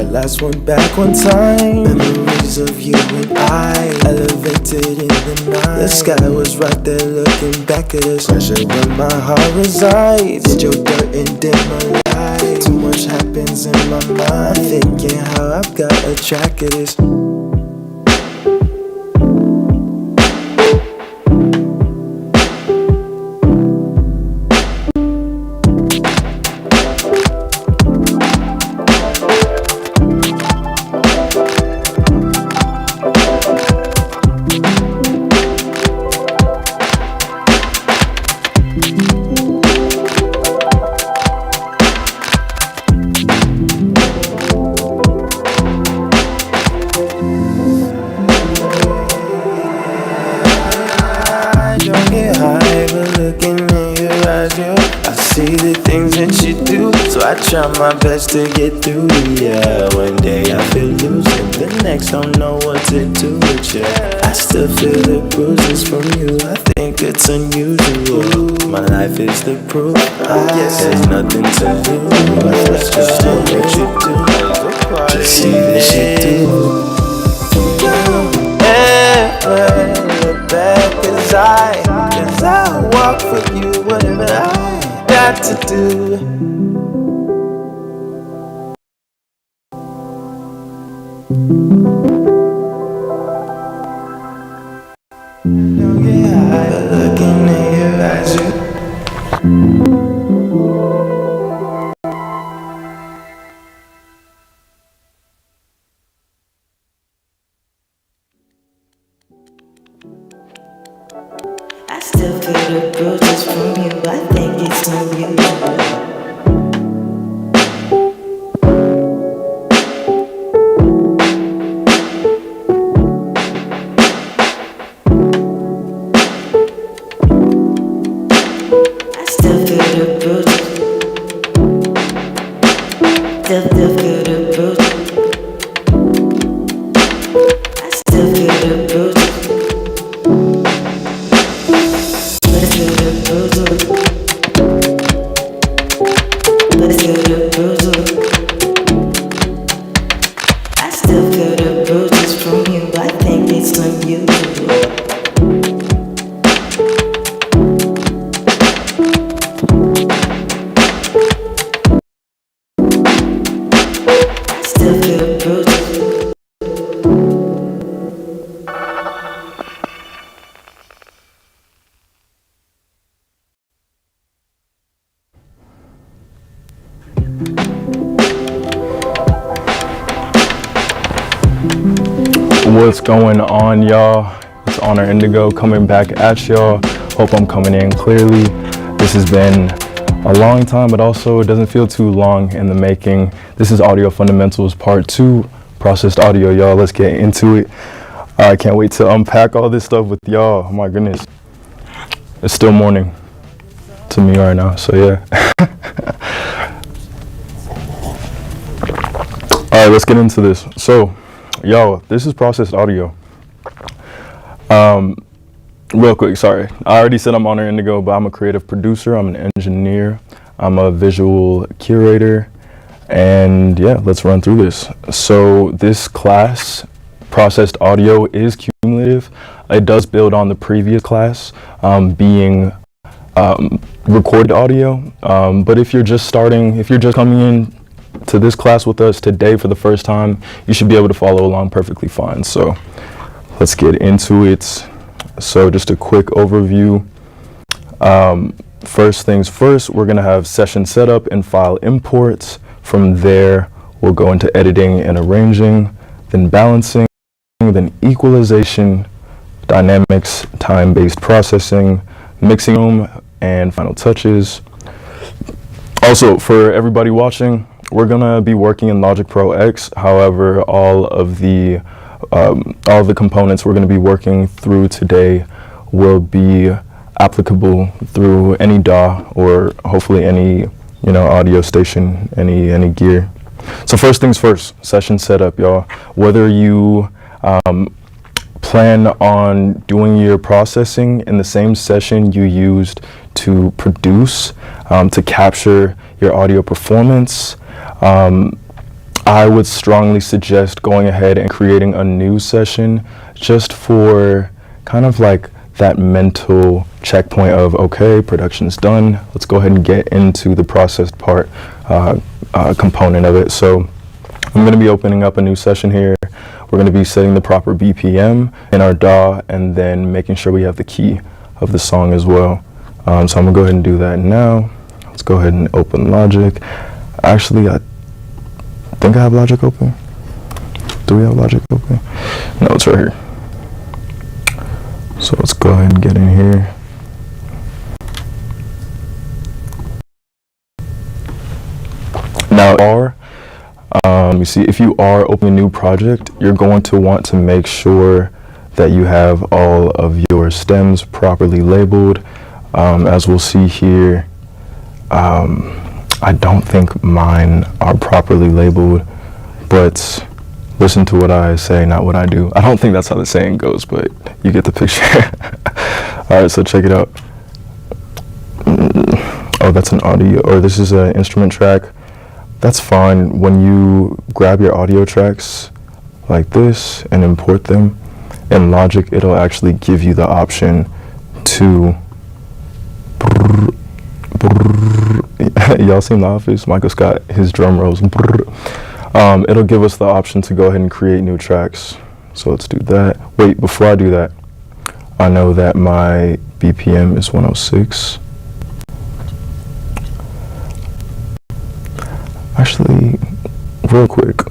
Last one back one time. Memories of you and I, elevated in the night. The sky was right there looking back at us. Pressure where my heart resides. Did your dirt and dim my light. Too much happens in my mind. I'm thinking how I've got a track of this. Try my best to get through, yeah. One day I feel loose and the next don't know what to do with you. I still feel the bruises from you. I think it's unusual. My life is the proof. I guess there's nothing to lose. Let's just do what you do. Just see the shit through. Never look back, cause I walk for you, whatever I got to do. Looking at your eyes, I still feel the bruises from you. I think it's unusual. What's going on, y'all? It's Honor Indigo coming back at y'all. Hope I'm coming in clearly. This has been a long time, but also it doesn't feel too long in the making. This is Audio Fundamentals Part 2, processed audio, y'all. Let's get into it. I can't wait to unpack all this stuff with y'all. Oh my goodness. It's still morning to me right now, so yeah. All right, let's get into this. So, yo, this is processed audio. Real quick, sorry. I already said I'm Honor Indigo, but I'm a creative producer. I'm an engineer. I'm a visual curator. And yeah, let's run through this. So this class, processed audio, is cumulative. It does build on the previous class, being recorded audio. But if you're just coming in to this class with us today for the first time, you should be able to follow along perfectly fine. So let's get into it. So just a quick overview. First things first, we're gonna have session setup and file imports. From there, we'll go into editing and arranging, then balancing, then equalization, dynamics, time-based processing, mixing them, and final touches. Also, for everybody watching, we're gonna be working in Logic Pro X. However, all of the components we're gonna be working through today will be applicable through any DAW or hopefully any audio station, any gear. So first things first, session setup, y'all. Whether you plan on doing your processing in the same session you used to produce, to capture your audio performance, I would strongly suggest going ahead and creating a new session just for kind of like that mental checkpoint of, okay, production's done, let's go ahead and get into the processed part component of it. So I'm going to be opening up a new session here. We're going to be setting the proper BPM in our DAW and then making sure we have the key of the song as well. So I'm going to go ahead and do that now. Let's go ahead and open Logic. Actually, I think I have Logic open. Do we have Logic open? No, it's right here. So let's go ahead and get in here. Now, you see, if you are opening a new project, you're going to want to make sure that you have all of your stems properly labeled. As we'll see here, I don't think mine are properly labeled, but listen to what I say, not what I do. I don't think that's how the saying goes, but you get the picture. All right, so check it out. Oh, that's an audio, or this is an instrument track. That's fine. When you grab your audio tracks like this and import them in Logic, it'll actually give you the option to y'all seen The Office? Michael Scott, his drum rolls. It'll give us the option to go ahead and create new tracks. So let's do that. Wait, before I do that, I know that my BPM is 106. Actually, real quick,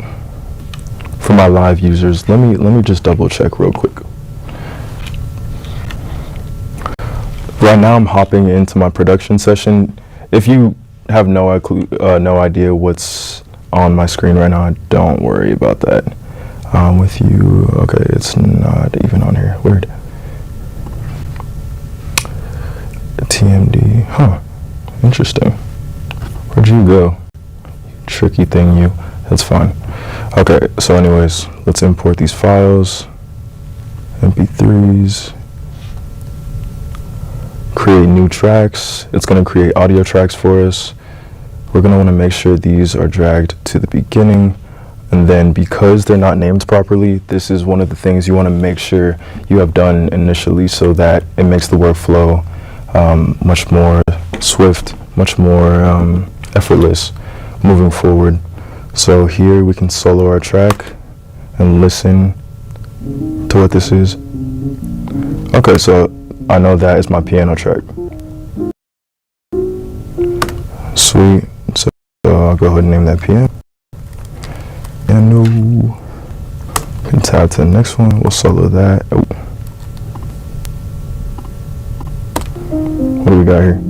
for my live users, let me just double check real quick. Right now I'm hopping into my production session. If you have no idea what's on my screen right now, don't worry about that. With you, okay, it's not even on here. Weird. TMD, huh? Interesting. Where'd you go? Tricky thing, you. That's fine. Okay, so anyways, let's import these files. MP3s. Create new tracks. It's going to create audio tracks for us. We're going to want to make sure these are dragged to the beginning. And then because they're not named properly, this is one of the things you want to make sure you have done initially so that it makes the workflow much more swift, much more effortless moving forward. So here we can solo our track and listen to what this is. Okay, so I know that is my piano track. Sweet. So I'll go ahead and name that piano. And we can tab to the next one. We'll solo that. Oh. What do we got here?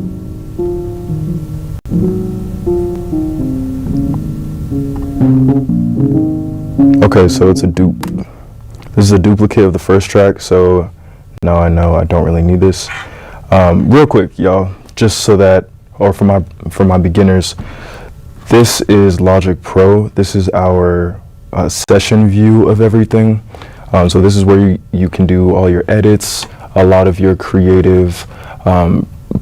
Okay, so it's a dupe. This is a duplicate of the first track, so now I know I don't really need this. Real quick, y'all, just so that, or for my beginners, this is Logic Pro. This is our session view of everything. So this is where you can do all your edits, a lot of your creative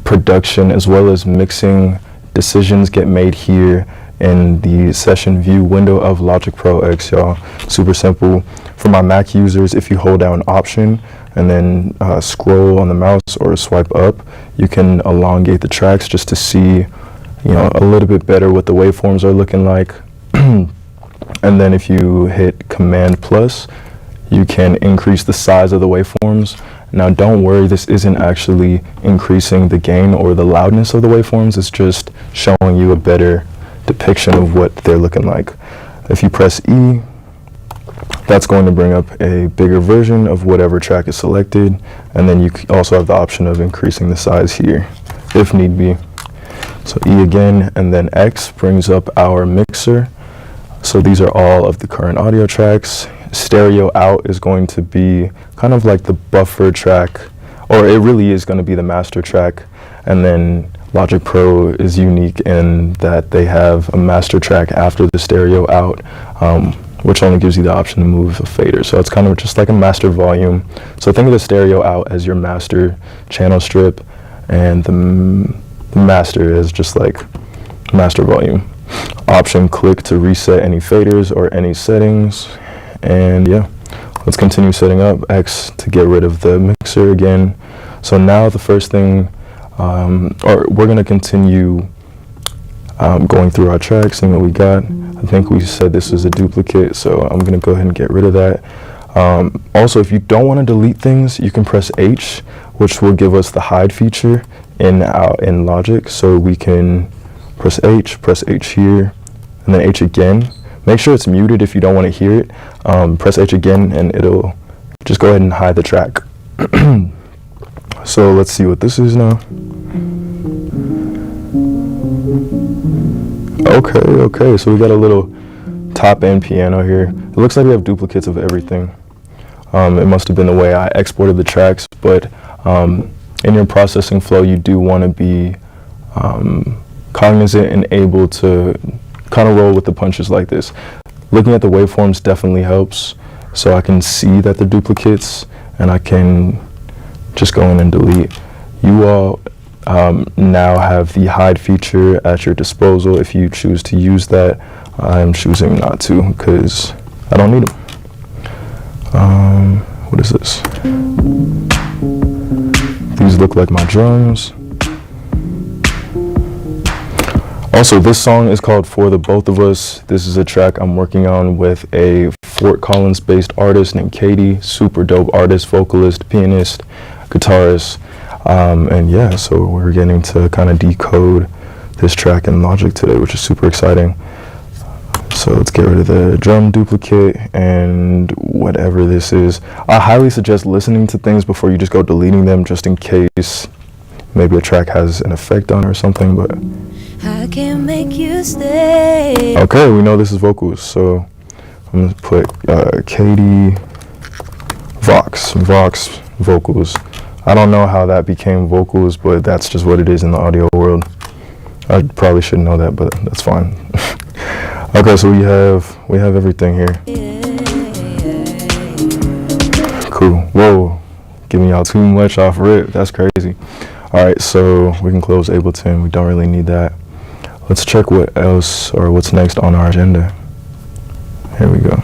production as well as mixing decisions get made here in the session view window of Logic Pro X, y'all. Super simple. For my Mac users, if you hold down Option and then scroll on the mouse or swipe up, you can elongate the tracks just to see, a little bit better what the waveforms are looking like. And then if you hit Command plus, you can increase the size of the waveforms. Now don't worry, this isn't actually increasing the gain or the loudness of the waveforms, it's just showing you a better depiction of what they're looking like. If you press E, that's going to bring up a bigger version of whatever track is selected, and then you also have the option of increasing the size here if need be. So E again, and then X brings up our mixer. So these are all of the current audio tracks. Stereo out is going to be kind of like the buffer track, or it really is going to be the master track, and then Logic Pro is unique in that they have a master track after the stereo out, which only gives you the option to move a fader. So it's kind of just like a master volume. So think of the stereo out as your master channel strip, and the master is just like master volume. Option click to reset any faders or any settings. And yeah, let's continue setting up. X to get rid of the mixer again. So now the first thing, or we're gonna continue going through our tracks, seeing what we got. I think we said this was a duplicate, so I'm gonna go ahead and get rid of that. Also, if you don't want to delete things, you can press H, which will give us the hide feature in Logic. So we can press H here, and then H again. Make sure it's muted if you don't want to hear it. Press H again, and it'll just go ahead and hide the track. So let's see what this is now. Okay, so we got a little top end piano here. It looks like we have duplicates of everything. It must have been the way I exported the tracks, but in your processing flow, you do want to be cognizant and able to kind of roll with the punches like this. Looking at the waveforms definitely helps, so I can see that they're duplicates, and I can just go in and delete. You all now have the hide feature at your disposal if you choose to use that. I'm choosing not to because I don't need them. What is this? These look like my drums. Also, this song is called For the Both of Us. This is a track I'm working on with a Fort Collins based artist named Katie. Super dope artist, vocalist, pianist, guitarist. And yeah, so we're getting to kind of decode this track in Logic today, which is super exciting. So let's get rid of the drum duplicate and whatever this is. I highly suggest listening to things before you just go deleting them, just in case maybe a track has an effect on it or something. But I can't make you stay. okay, we know this is vocals, so I'm gonna put Katie Vox vocals. I don't know how that became vocals, but that's just what it is in the audio world. I probably shouldn't know that, but that's fine. Okay, so we have everything here. Cool. Whoa, giving y'all too much off rip. That's crazy. All right, so we can close Ableton. We don't really need that. Let's check what else or what's next on our agenda. Here we go.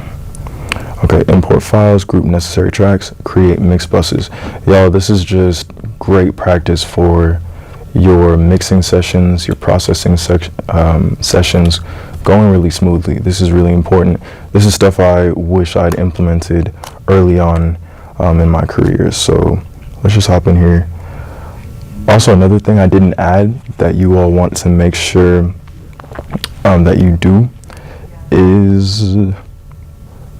Okay, import files, group necessary tracks, create mix buses. Y'all, this is just great practice for your mixing sessions, your processing sessions going really smoothly. This is really important. This is stuff I wish I'd implemented early on in my career. So let's just hop in here. Also, another thing I didn't add that you all want to make sure that you do is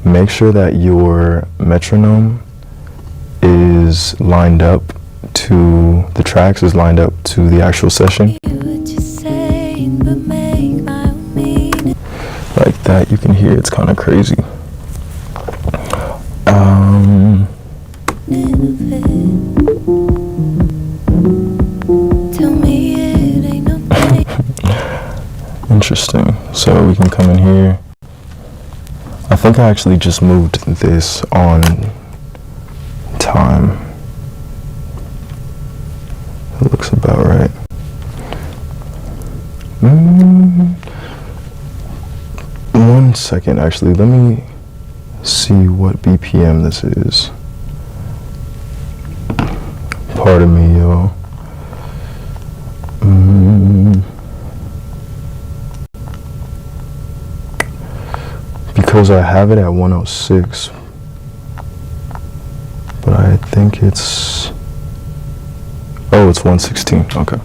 make sure that your metronome is lined up to the tracks, is lined up to the actual session. Like that, you can hear it's kind of crazy. Interesting. So we can come in here. I think I actually just moved this on time. It looks about right. One second, actually. Let me see what BPM this is. Pardon me, y'all. Because I have it at 106, but I think it's, oh, it's 116. Okay.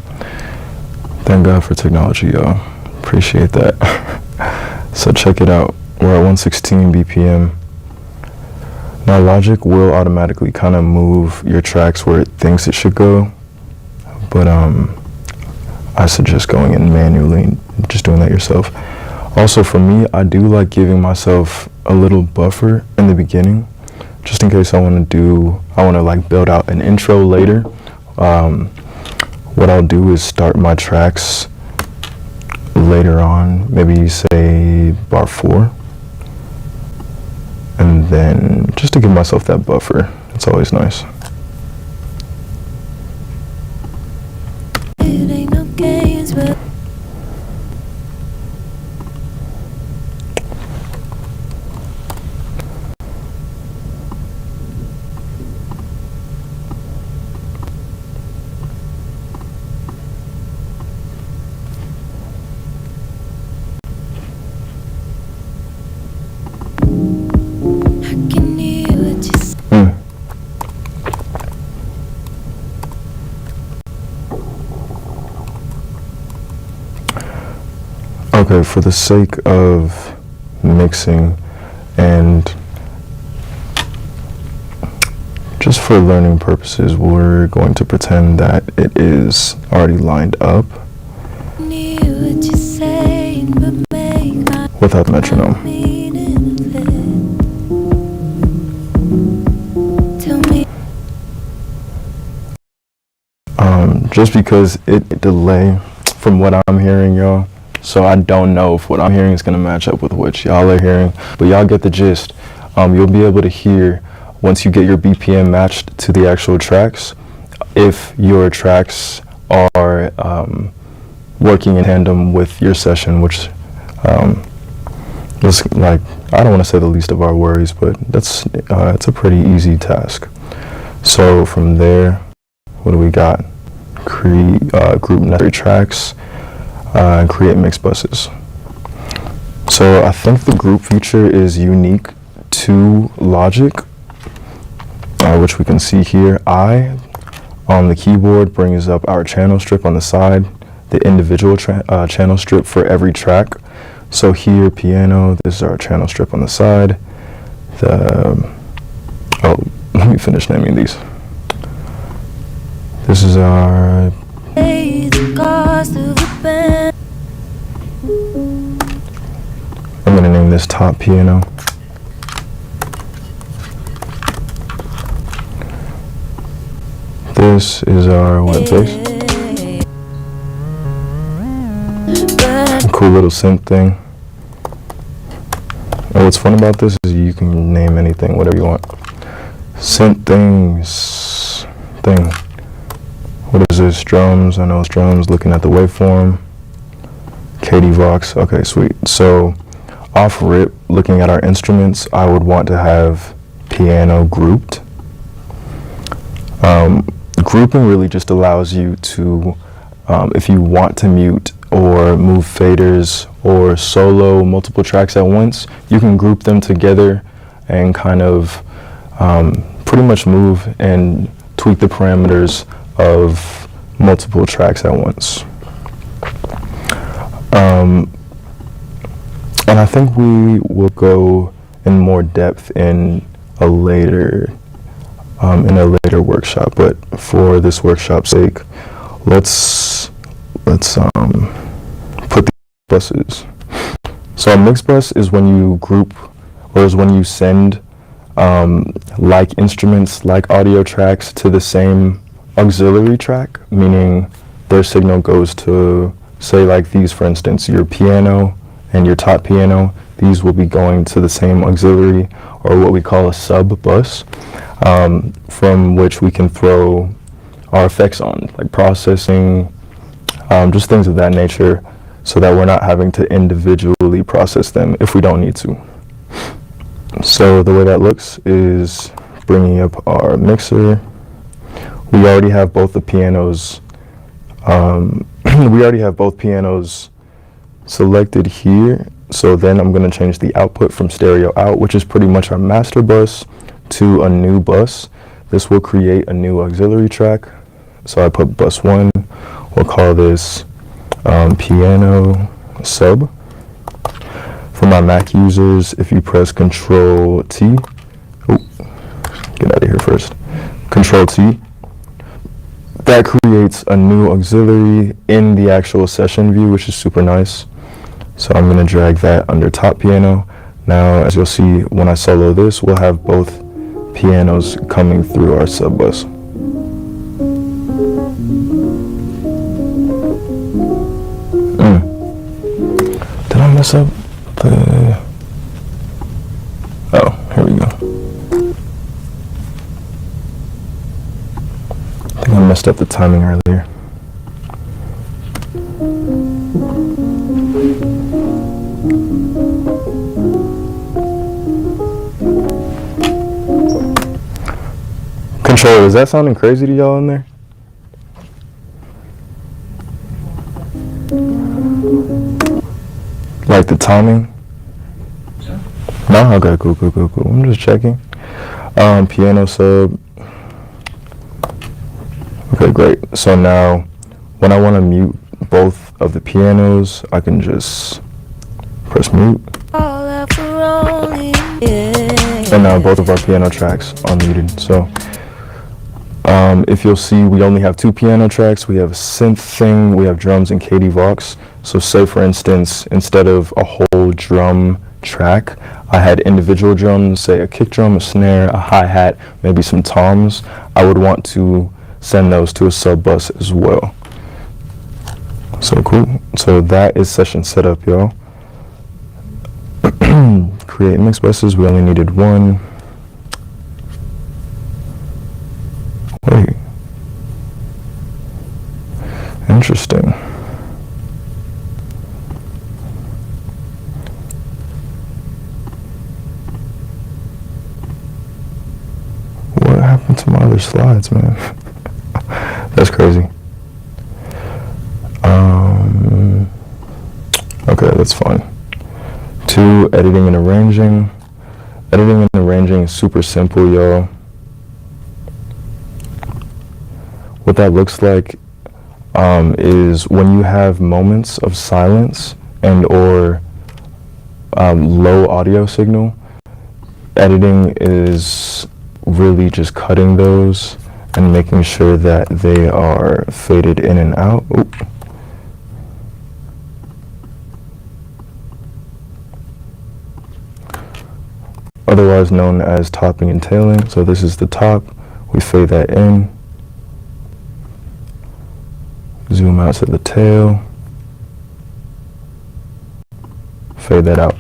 Thank God for technology, y'all. Appreciate that. So check it out. We're at 116 BPM. Now Logic will automatically kind of move your tracks where it thinks it should go, but I suggest going in manually and just doing that yourself. Also, for me, I do like giving myself a little buffer in the beginning, just in case I want to like build out an intro later, what I'll do is start my tracks later on, maybe say bar 4, and then just to give myself that buffer. It's always nice. It ain't no games, but I can hear what you say. Okay, for the sake of mixing and just for learning purposes, we're going to pretend that it is already lined up Hear what you're saying, but make my without the metronome. meaning of it. Tell me. Just because it delay from what I'm hearing, y'all. So I don't know if what I'm hearing is going to match up with what y'all are hearing, but y'all get the gist. You'll be able to hear once you get your BPM matched to the actual tracks, if your tracks are working in tandem with your session, which is like, I don't want to say the least of our worries, but that's it's a pretty easy task. So from there, what do we got? Create group necessary tracks and create mix buses. So I think the group feature is unique to Logic, which we can see here. I, on the keyboard, brings up our channel strip on the side, the individual channel strip for every track. So here, piano, this is our channel strip on the side. Oh, let me finish naming these. This is our, It's the cost of a band. I'm gonna name this top piano. This is our wet bass. Cool little synth thing. And what's fun about this is you can name anything, whatever you want. Synth thing. What is this? Drums. I know it's drums. Looking at the waveform. Katie Vox. Okay, sweet. So off rip, looking at our instruments, I would want to have piano grouped. Grouping really just allows you to, if you want to mute or move faders or solo multiple tracks at once, you can group them together and kind of pretty much move and tweak the parameters of multiple tracks at once. And I think we will go in more depth in a later workshop, but for this workshop's sake, let's put the buses. So a mix bus is when you group, or is when you send like instruments, like audio tracks to the same auxiliary track, meaning their signal goes to, say like these for instance, your piano and your top piano, these will be going to the same auxiliary, or what we call a sub bus, from which we can throw our effects on, like processing, just things of that nature, so that we're not having to individually process them if we don't need to. So the way that looks is bringing up our mixer. We already have both the pianos, selected here. So then I'm going to change the output from stereo out, which is pretty much our master bus, to a new bus. This will create a new auxiliary track. So I put bus 1. We'll call this piano sub. For my Mac users, if you press Control T, get out of here first. Control T. That creates a new auxiliary in the actual session view, which is super nice. So I'm going to drag that under top piano. Now, as you'll see, when I solo this, we'll have both pianos coming through our sub bus. mess up the... Oh, here we go. I think I messed up the timing earlier. Controller, is that sounding crazy to y'all in there? Like the timing? No? Okay, cool. I'm just checking. Piano sub. Okay, great. So now, when I want to mute both of the pianos, I can just press mute. And now both of our piano tracks are muted. So, if you'll see, we only have 2 piano tracks. We have a synth thing, we have drums, and Katie Vox. So say, for instance, instead of a whole drum track, I had individual drums, say a kick drum, a snare, a hi-hat, maybe some toms. I would want to send those to a sub bus as well. So cool. So that is session setup, y'all. Create mix buses. We only needed 1. Wait. Interesting. What happened to my other slides, man? That's crazy. Okay, that's fine. 2, editing and arranging. Editing and arranging is super simple, y'all. What that looks like is when you have moments of silence and or low audio signal, editing is really just cutting those and making sure that they are faded in and out. Oop. Otherwise known as topping and tailing. So this is the top, we fade that in. Zoom out to the tail. Fade that out.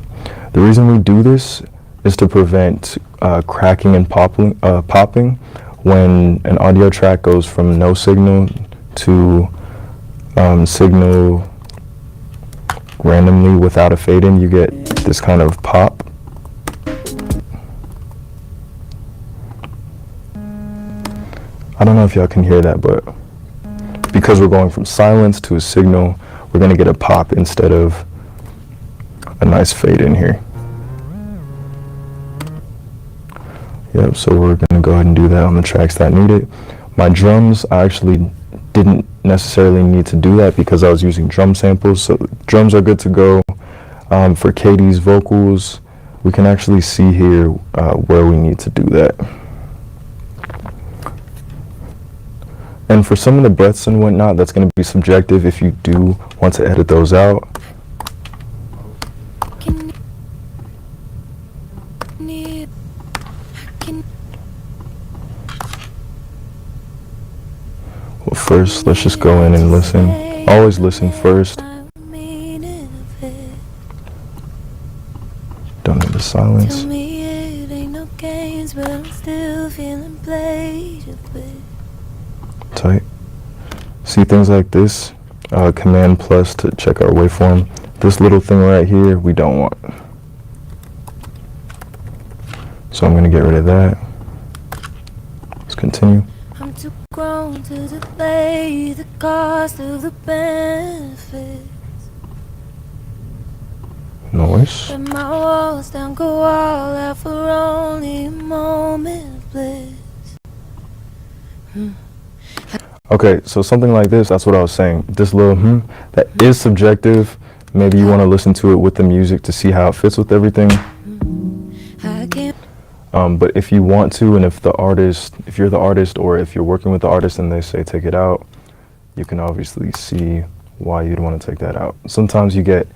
The reason we do this is to prevent cracking and popping when an audio track goes from no signal to signal randomly without a fade in. You get this kind of pop. I don't know if y'all can hear that, but because we're going from silence to a signal, we're going to get a pop instead of a nice fade in here. Yep, so we're going to go ahead and do that on the tracks that need it. My drums, I actually didn't necessarily need to do that because I was using drum samples, so drums are good to go. For Katie's vocals, we can actually see here where we need to do that. And for some of the breaths and whatnot, that's going to be subjective if you do want to edit those out. Well, first, let's just go in and listen. Always listen first. Don't need the silence. Tight. See things like this, Command plus to check our waveform. This little thing right here, we don't want. So I'm going to get rid of that. Let's continue. I'm too grown to delay the cost of the benefits. Noise. Let my walls down, go all out for only a moment of bliss. Okay, so something like this, that's what I was saying. This little that is subjective. Maybe you want to listen to it with the music to see how it fits with everything. But if you want to, and if you're the artist, or if you're working with the artist and they say take it out, you can obviously see why you'd want to take that out. Sometimes you get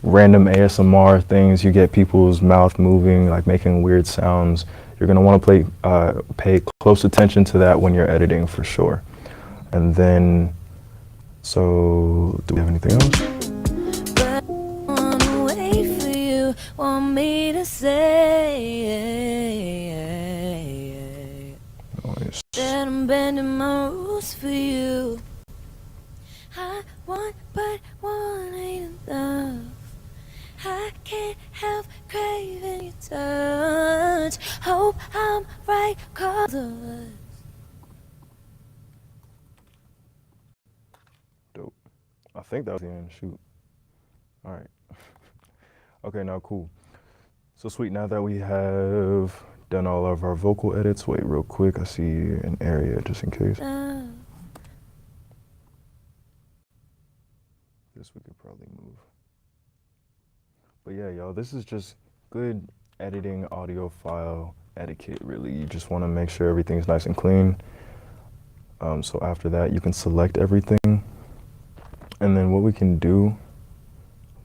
random ASMR things, you get people's mouth moving, like making weird sounds. You're going to want to pay close attention to that when you're editing for sure. And then, so do we have anything else? want me to say Nice. that I'm bending my rules for you. I want, but one ain't enough. I can't help craving your touch. Hope I'm right, 'cause of us. Dope. I think that was the end. Shoot. All right. Okay, now cool. So sweet. Now that we have done all of our vocal edits, wait real quick. I see an area just in case. This we could probably move. But yeah, y'all, this is just good editing audio file etiquette, really. You just want to make sure everything's nice and clean. So after that, you can select everything. And then what we can do,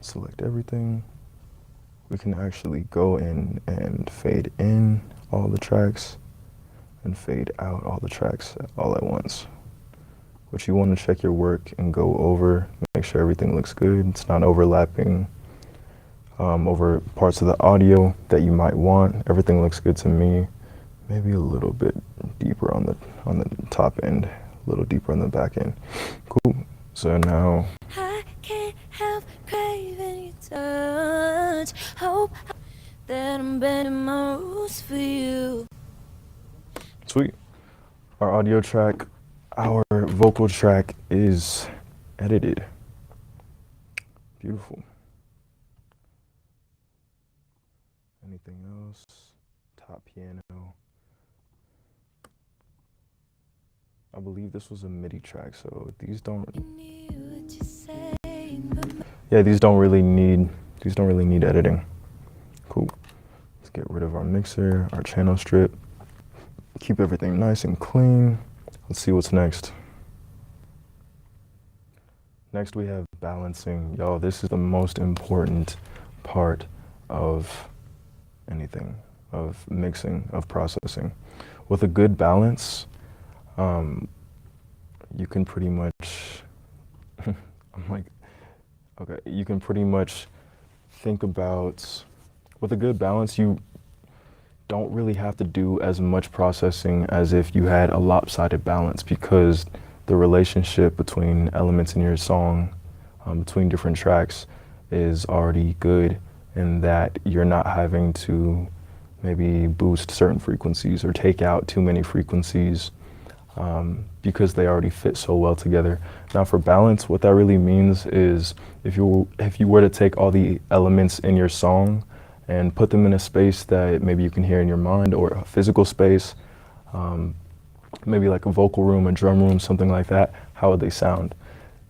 select everything. We can actually go in and fade in all the tracks and fade out all the tracks all at once. But you want to check your work and go over, make sure everything looks good. It's not overlapping over parts of the audio that you might want. Everything looks good to me. Maybe a little bit deeper on the top end, a little deeper on the back end. Cool. So now I can't help craving your touch. Hope that I'm bending my rules for you. sweet. Our audio track, our vocal track is edited. Beautiful. Anything else? Top piano. I believe this was a MIDI track, so these don't. Yeah, these don't really need editing. Cool. Let's get rid of our mixer, our channel strip. Keep everything nice and clean. Let's see what's next. Next we have balancing. Y'all, this is the most important part of anything, of mixing, of processing. With a good balance, you can pretty much, you can pretty much think about, with a good balance, you don't really have to do as much processing as if you had a lopsided balance, because the relationship between elements in your song, between different tracks, is already good, in that you're not having to maybe boost certain frequencies or take out too many frequencies, because they already fit so well together. Now for balance, what that really means is if you were to take all the elements in your song and put them in a space that maybe you can hear in your mind, or a physical space, maybe like a vocal room, a drum room, something like that, how would they sound?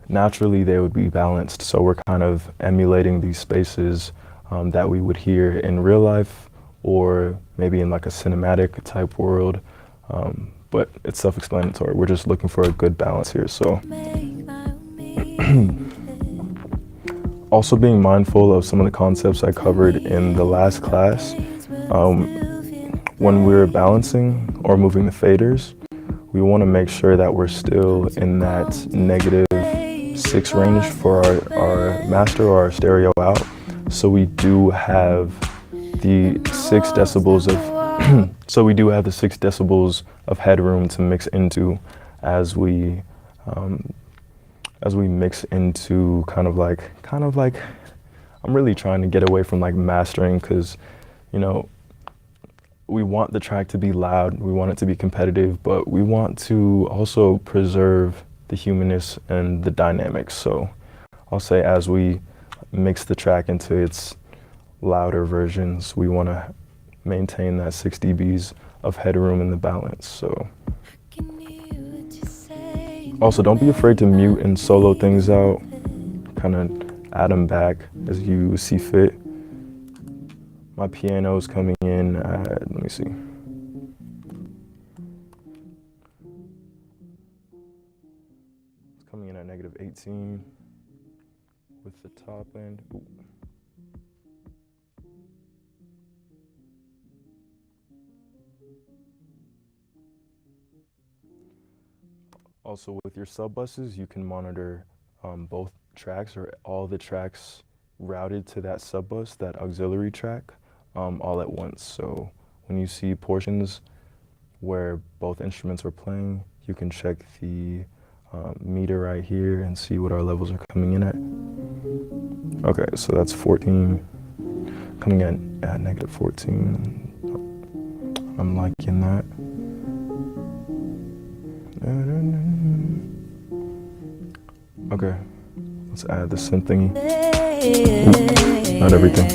Naturally, they would be balanced. So we're kind of emulating these spaces that we would hear in real life, or maybe in like a cinematic type world. But it's self-explanatory. We're just looking for a good balance here. So also being mindful of some of the concepts I covered in the last class. When we're balancing or moving the faders, we want to make sure that we're still in that -6 range for our master or our stereo out. So we do have the 6 decibels of 6 decibels of headroom to mix into as we mix into kind of like I'm really trying to get away from like mastering, because we want the track to be loud, we want it to be competitive, but we want to also preserve the humanness and the dynamics. So I'll say as we mix the track into its louder versions, we want to maintain that 6 dBs of headroom in the balance. So also don't be afraid to mute and solo things out, kind of add them back as you see fit. My piano is coming in at, let me see. It's coming in at -18 with the top end. Ooh. Also with your sub buses, you can monitor both tracks or all the tracks routed to that sub bus, that auxiliary track, all at once. So when you see portions where both instruments are playing, you can check the meter right here and see what our levels are coming in at. Okay, so that's 14, coming in at negative 14. I'm liking that. Okay, let's add the synth thingy. Not everything.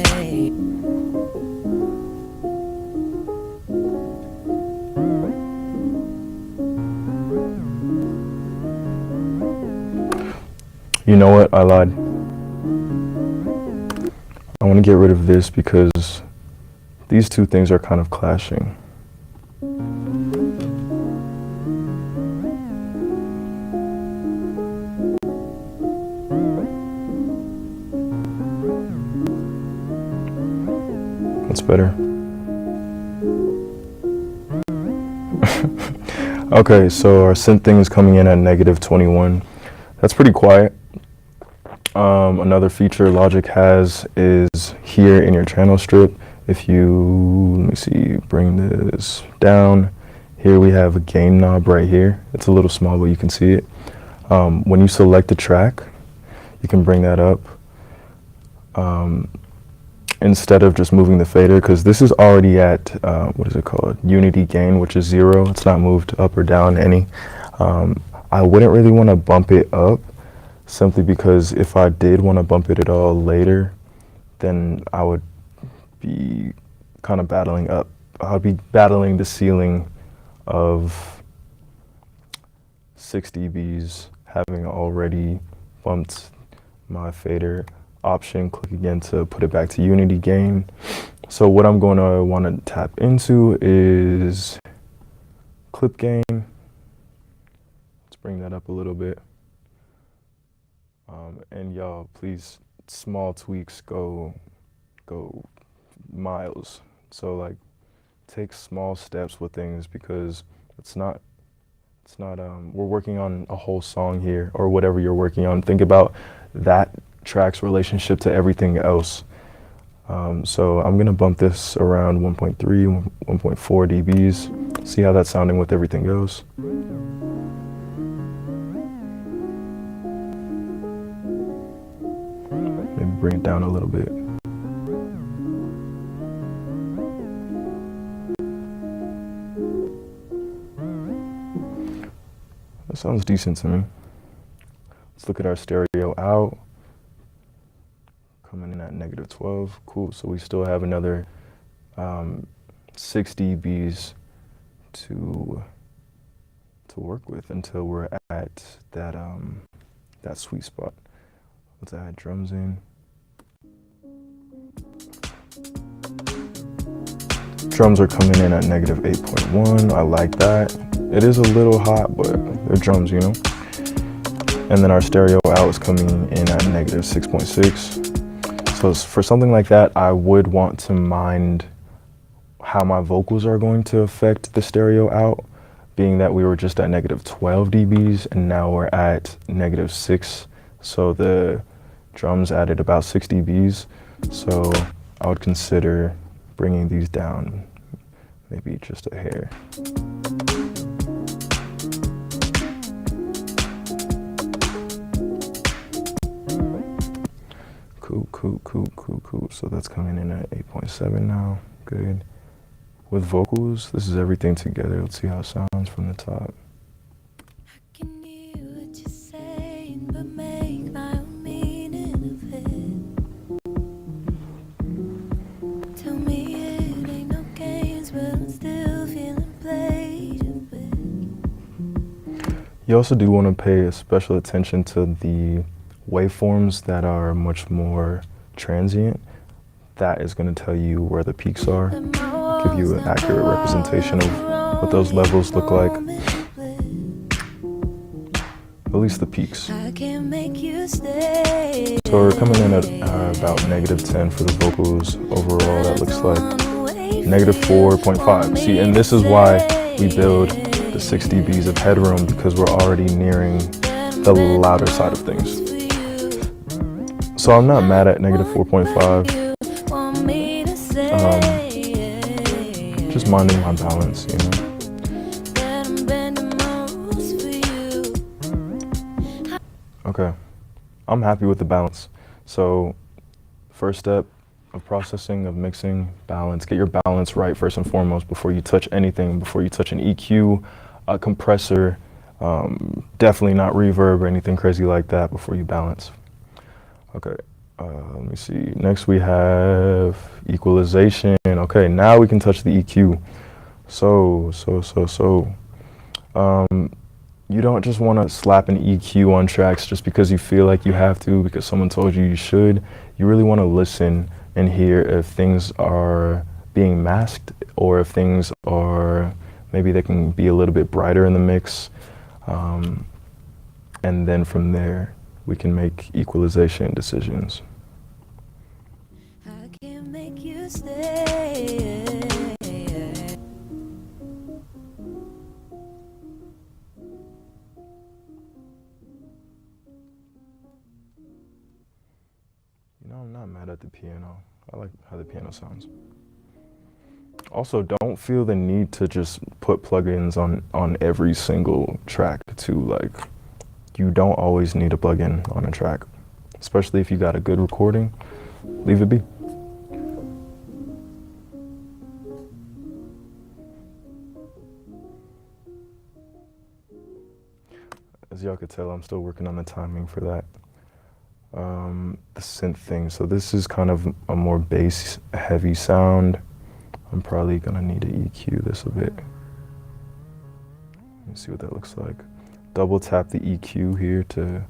You know what? I lied. I want to get rid of this because these two things are kind of clashing. That's better. Okay, so our synth thing is coming in at negative 21. That's pretty quiet. Another feature Logic has is here in your channel strip. If you, let me see, bring this down. Here we have a gain knob right here. It's a little small, but you can see it. When you select a track, you can bring that up. Instead of just moving the fader, because this is already at, what is it called? Unity gain, which is 0. It's not moved up or down any. I wouldn't really want to bump it up, simply because if I did want to bump it at all later, then I would be kind of battling up. I'd be battling the ceiling of 6 dBs, having already bumped my fader option. Click again to put it back to unity gain. So what I'm going to want to tap into is clip gain. Let's bring that up a little bit. And y'all, please, small tweaks go miles. So like, take small steps with things, because it's not we're working on a whole song here, or whatever you're working on. Think about that track's relationship to everything else. So I'm gonna bump this around 1.3, 1.4 dBs. See how that's sounding with everything else. Maybe bring it down a little bit. That sounds decent to me. Let's look at our stereo out. Coming in at negative 12. Cool. So we still have another 6 dBs to work with until we're at that that sweet spot. Let's add drums in. Drums are coming in at negative 8.1. I like that. It is a little hot, but they're drums, you know. And then our stereo out is coming in at negative 6.6. So for something like that, I would want to mind how my vocals are going to affect the stereo out, being that we were just at negative 12 dBs and now we're at negative 6. So the drums added about 6 dBs. So I would consider bringing these down maybe just a hair. Cool. So that's coming in at 8.7 now. Good. With vocals, this is everything together. Let's see how it sounds from the top. I can hear what you're saying, but make my own meaning of it. Tell me it ain't no games, but I'm still feeling played with. You also do want to pay special attention to the waveforms that are much more transient. That is going to tell you where the peaks are, give you an accurate representation of what those levels look like. At least the peaks. So we're coming in at about negative 10 for the vocals. Overall, that looks like negative 4.5. See, and this is why we build the 6 dBs of headroom, because we're already nearing the louder side of things. So I'm not mad at negative 4.5. Just minding my balance, you know. Okay, I'm happy with the balance. So first step of processing, of mixing, balance. Get your balance right first and foremost before you touch anything, before you touch an EQ, a compressor, definitely not reverb or anything crazy like that before you balance. Okay, let me see. Next we have equalization. Okay, now we can touch the EQ. You don't just want to slap an EQ on tracks just because you feel like you have to, because someone told you you should. You really want to listen and hear if things are being masked or if things are, maybe they can be a little bit brighter in the mix. And then from there, we can make equalization decisions. I can't make you stay. You know, I'm not mad at the piano. I like how the piano sounds. Also, don't feel the need to just put plugins on every single track too. Like, you don't always need a plugin on a track, especially if you got a good recording. Leave it be. As y'all could tell, I'm still working on the timing for that. The synth thing. So this is kind of a more bass heavy sound. I'm probably gonna need to EQ this a bit. Let me see what that looks like. Double tap the EQ here to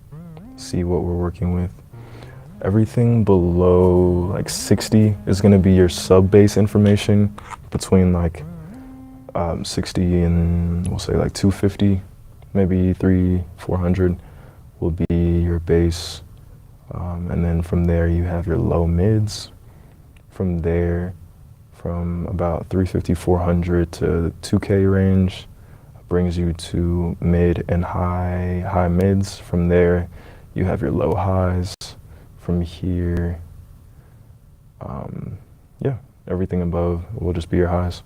see what we're working with. Everything below like 60 is gonna be your sub bass information. Between like 60 and we'll say like 250, maybe 400 will be your bass. And then from there you have your low mids. From there, from about 350, 400 to 2K range brings you to mid and high mids. From there, you have your low highs. From here, yeah, everything above will just be your highs.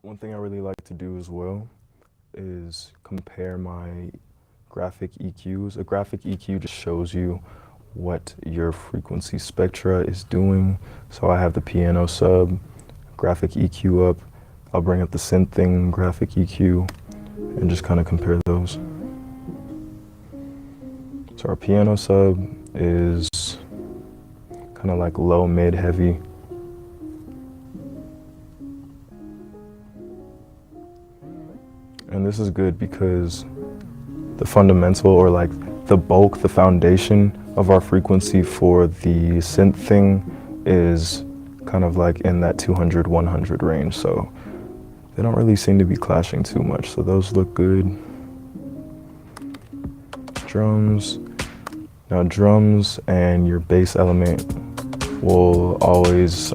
One thing I really like to do as well is compare my graphic EQs. A graphic EQ just shows you what your frequency spectra is doing. So I have the piano sub, graphic EQ up. I'll bring up the synth thing, graphic EQ, and just kind of compare those. So our piano sub is kind of like low, mid, heavy. And this is good because the fundamental, or like the bulk, the foundation of our frequency for the synth thing is kind of like in that 200, 100 range. So they don't really seem to be clashing too much. So those look good. Drums. Now drums and your bass element will always,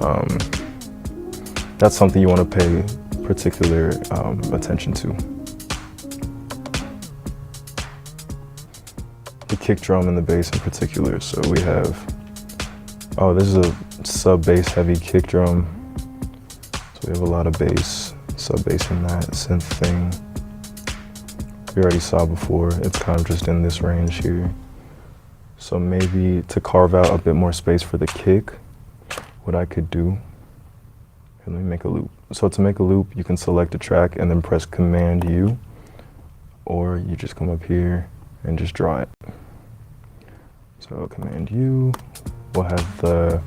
that's something you want to pay particular attention to. The kick drum and the bass in particular. So we have, oh, this is a sub bass heavy kick drum. So we have a lot of bass, sub bass in that synth thing. We already saw before, it's kind of just in this range here. So maybe to carve out a bit more space for the kick, what I could do, let me make a loop. So to make a loop, you can select a track and then press Command U, or you just come up here and just draw it. So Command U, we'll have the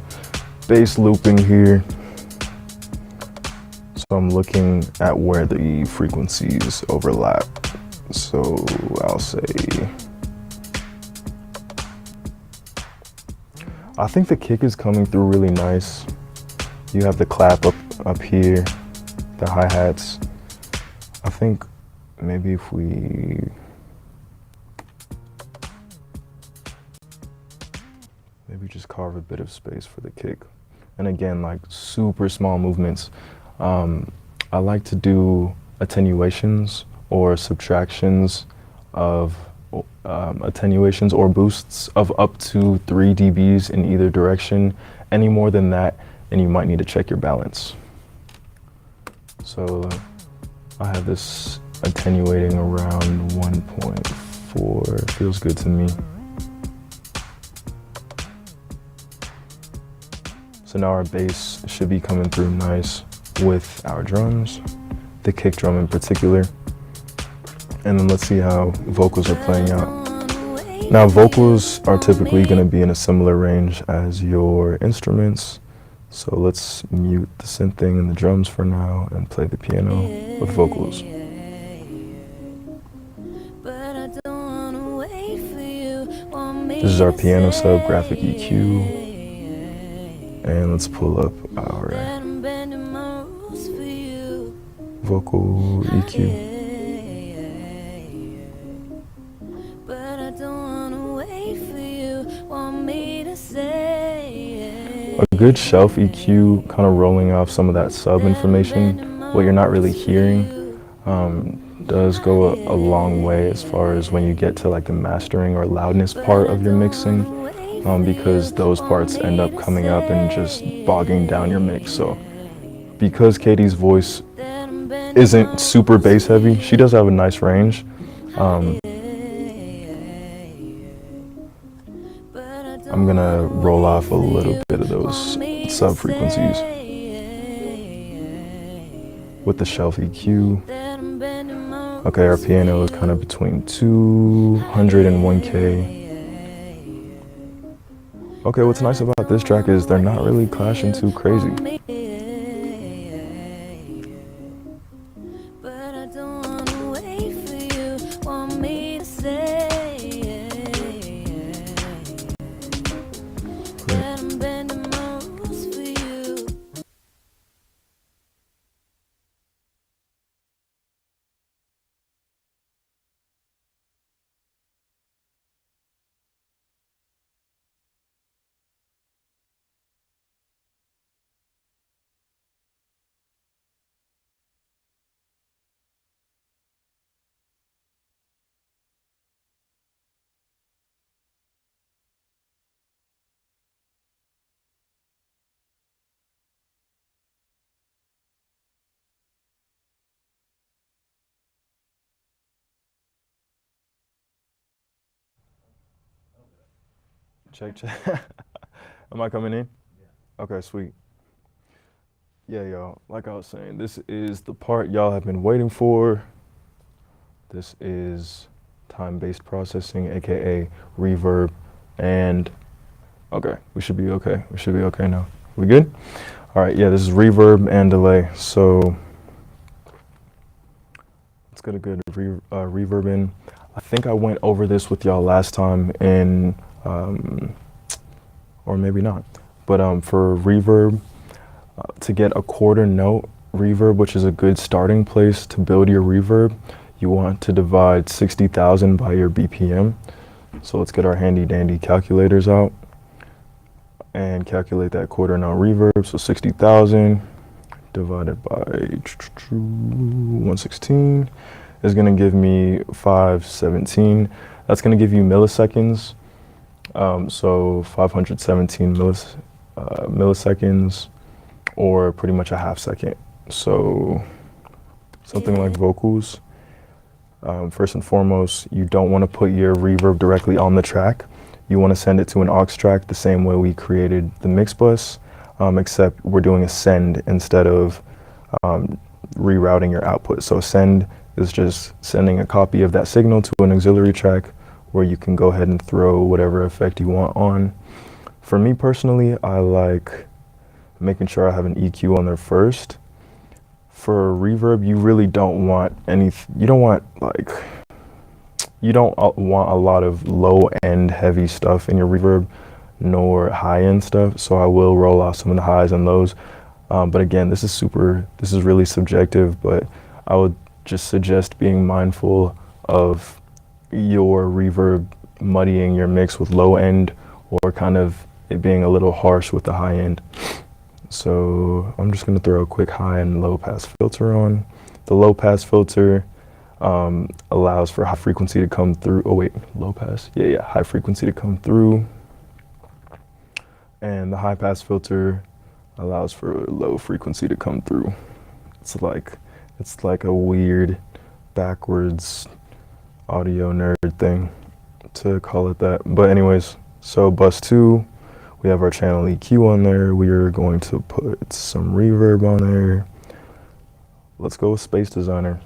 bass looping here. So I'm looking at where the frequencies overlap. So I'll say, I think the kick is coming through really nice. You have the clap up here, the hi-hats. I think maybe if we we just carve a bit of space for the kick. And again, like super small movements. I like to do attenuations or subtractions of attenuations or boosts of up to 3 dBs in either direction. Any more than that, and you might need to check your balance. So I have this attenuating around 1.4, feels good to me. So now our bass should be coming through nice with our drums, the kick drum in particular. And then let's see how vocals are playing out. Now vocals are typically going to be in a similar range as your instruments. So let's mute the synth thing and the drums for now and play the piano with vocals. This is our piano sub graphic EQ. And let's pull up our vocal EQ. A good shelf EQ, kind of rolling off some of that sub information, what you're not really hearing, does go a long way as far as when you get to like the mastering or loudness part of your mixing, because those parts end up coming up and just bogging down your mix. So because Katie's voice isn't super bass heavy, she does have a nice range. I'm gonna roll off a little bit of those sub frequencies with the shelf EQ. Okay, our piano is kind of between 200 and 1K. Okay, what's nice about this track is they're not really clashing too crazy. Check. Am I coming in? Yeah. Okay, sweet. Yeah, y'all, like I was saying, this is the part y'all have been waiting for. This is time-based processing, AKA reverb, and okay, we should be okay. We should be okay now. We good? All right, yeah, this is reverb and delay. So let's get a good reverb in. I think I went over this with y'all last time in, or maybe not, but for reverb, to get a quarter note reverb, which is a good starting place to build your reverb, you want to divide 60,000 by your BPM. So let's get our handy dandy calculators out and calculate that quarter note reverb. So 60,000 divided by 116 is going to give me 517. That's going to give you milliseconds. So 517 milliseconds, or pretty much a half second. So something like vocals. First and foremost, you don't want to put your reverb directly on the track. You want to send it to an aux track the same way we created the mix bus, except we're doing a send instead of rerouting your output. So send is just sending a copy of that signal to an auxiliary track where you can go ahead and throw whatever effect you want on. For me personally, I like making sure I have an EQ on there first. For reverb, you really don't want you don't want a lot of low-end heavy stuff in your reverb, nor high-end stuff. So I will roll off some of the highs and lows. But again, this is really subjective, but I would just suggest being mindful of your reverb muddying your mix with low-end or kind of it being a little harsh with the high end. So I'm just going to throw a quick high and low pass filter on. The low pass filter allows for high frequency to come through. Oh wait, low pass? Yeah, high frequency to come through. And the high pass filter allows for low frequency to come through. It's like a weird backwards audio nerd thing to call it that. But anyways, so bus 2, we have our channel EQ on there. We are going to put some reverb on there. Let's go with Space Designer.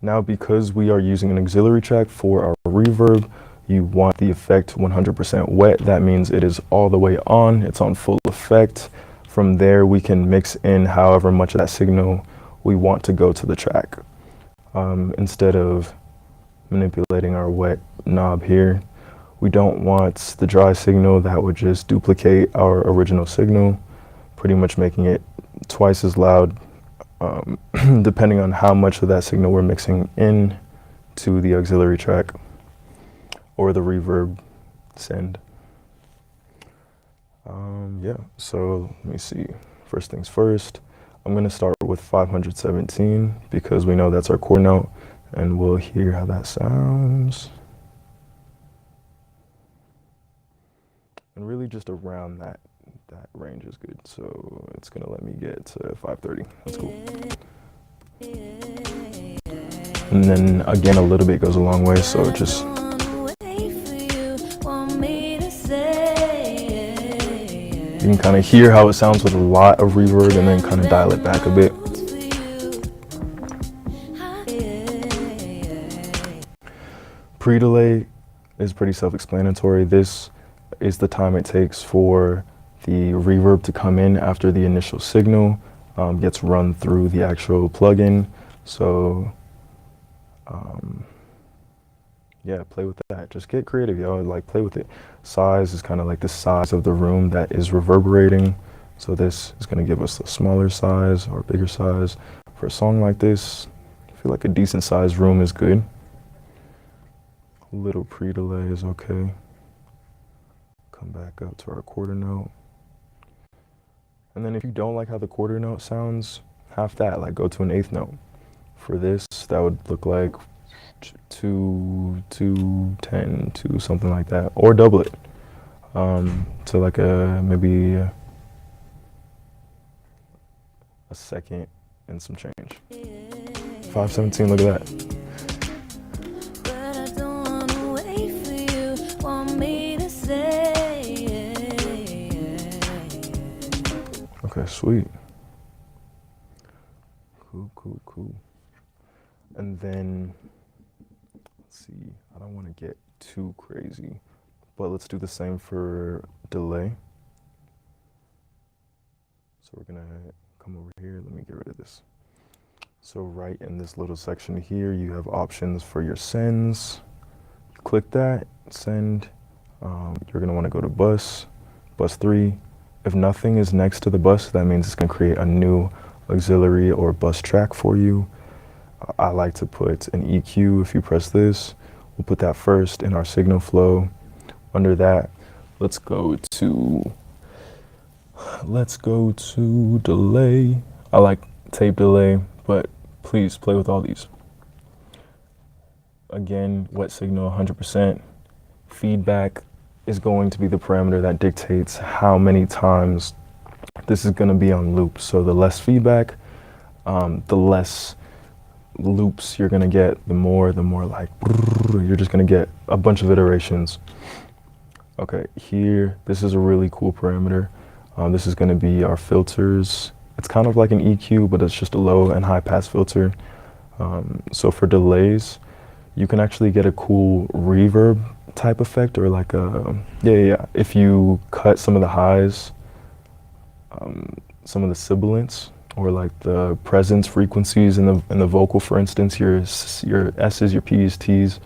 Now, because we are using an auxiliary track for our reverb, you want the effect 100% wet. That means it is all the way on. It's on full effect. From there, we can mix in however much of that signal we want to go to the track. Instead of manipulating our wet knob here, we don't want the dry signal. That would just duplicate our original signal, pretty much making it twice as loud, depending on how much of that signal we're mixing in to the auxiliary track or the reverb send. Yeah, so let me see. First things first, I'm going to start with 517 because we know that's our quarter note, and we'll hear how that sounds. And really just around that range is good. So it's going to let me get to 530. That's cool. And then again, a little bit goes a long way, so just you can kind of hear how it sounds with a lot of reverb and then kind of dial it back a bit. Pre-delay is pretty self-explanatory. This is the time it takes for the reverb to come in after the initial signal gets run through the actual plugin. So yeah, play with that. Just get creative, y'all. Like, play with it. Size is kind of like the size of the room that is reverberating. So this is going to give us a smaller size or bigger size. For a song like this, I feel like a decent sized room is good. A little pre-delay is okay. Come back up to our quarter note. And then if you don't like how the quarter note sounds, half that, like go to an eighth note. For this, that would look like 2, 2, 10, 2, something like that, or double it to like maybe a second and some change. 517, look at that. Okay, sweet. Cool. And then, let's see, I don't want to get too crazy, but let's do the same for delay. So we're gonna come over here, let me get rid of this. So right in this little section here, you have options for your sends. Click that, send. You're gonna wanna go to bus 3. If nothing is next to the bus, that means it's gonna create a new auxiliary or bus track for you. I like to put an EQ. If you press this, we'll put that first in our signal flow. Under that, let's go to delay. I like tape delay, but please play with all these. Again, wet signal 100%. Feedback is going to be the parameter that dictates how many times this is going to be on loop. So the less feedback, the less loops you're going to get, the more like you're just going to get a bunch of iterations. Okay, here, this is a really cool parameter. This is going to be our filters. It's kind of like an EQ, but it's just a low and high pass filter. So for delays, you can actually get a cool reverb type effect, or like if you cut some of the highs, some of the sibilants, or like the presence frequencies in the vocal, for instance, your S's, your P's, T's,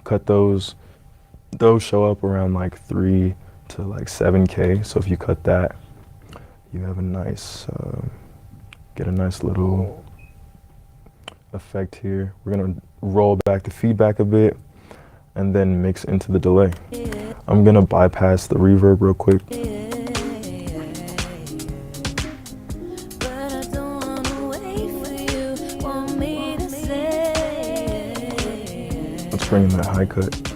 cut those show up around like 3 to like 7K. So if you cut that, you have a nice, get a nice little effect here. We're gonna roll back the feedback a bit and then mix into the delay. I'm gonna bypass the reverb real quick. But I don't wanna wait for you. Want me to say Let's bring in that high cut. that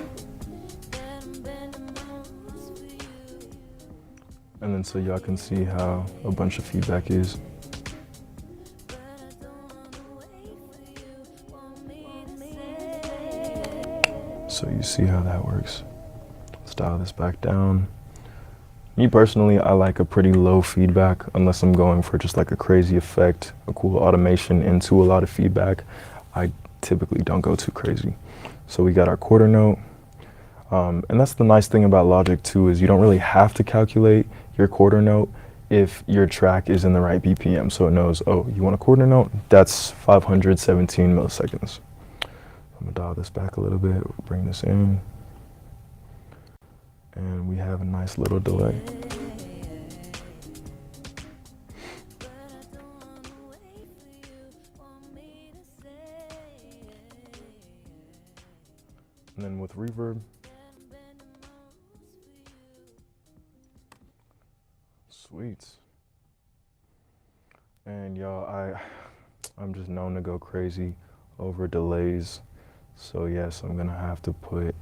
I'm bending my rules for you. And then so y'all can see how a bunch of feedback is. But I don't wanna wait for you. Want me to say So you see how that works. Let's dial this back down. Me personally, I like a pretty low feedback unless I'm going for just like a crazy effect, a cool automation into a lot of feedback. I typically don't go too crazy. So we got our quarter note. And that's the nice thing about Logic too, is you don't really have to calculate your quarter note if your track is in the right BPM. So it knows, oh, you want a quarter note? That's 517 milliseconds. I'm gonna dial this back a little bit, bring this in. And we have a nice little delay. but I don't wanna wait for you. Want me to say And then with reverb, that I'm bending my rules for you. sweet. And y'all, I'm just known to go crazy over delays. So yes, I'm gonna have to put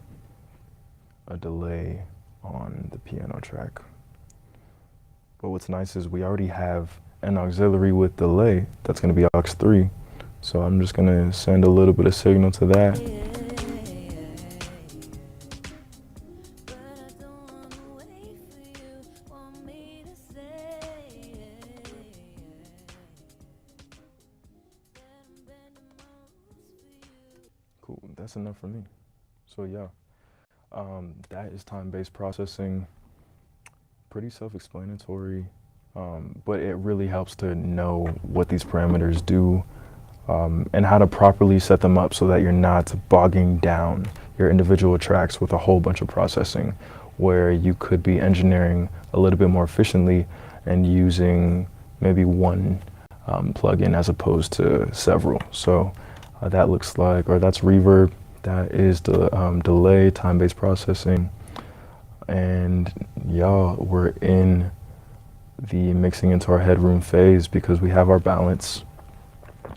a delay on the piano track. But what's nice is we already have an auxiliary with delay. That's gonna be aux 3. So I'm just gonna send a little bit of signal to that. But I don't wanna wait for you. Want me to say that I'm bending my rules for you. Cool, that's enough for me. So yeah, that is time-based processing. Pretty self-explanatory, but it really helps to know what these parameters do and how to properly set them up so that you're not bogging down your individual tracks with a whole bunch of processing, where you could be engineering a little bit more efficiently and using maybe one plugin as opposed to several. So that looks like, or that's reverb. That is the delay, time-based processing. And y'all, we're in the mixing into our headroom phase because we have our balance.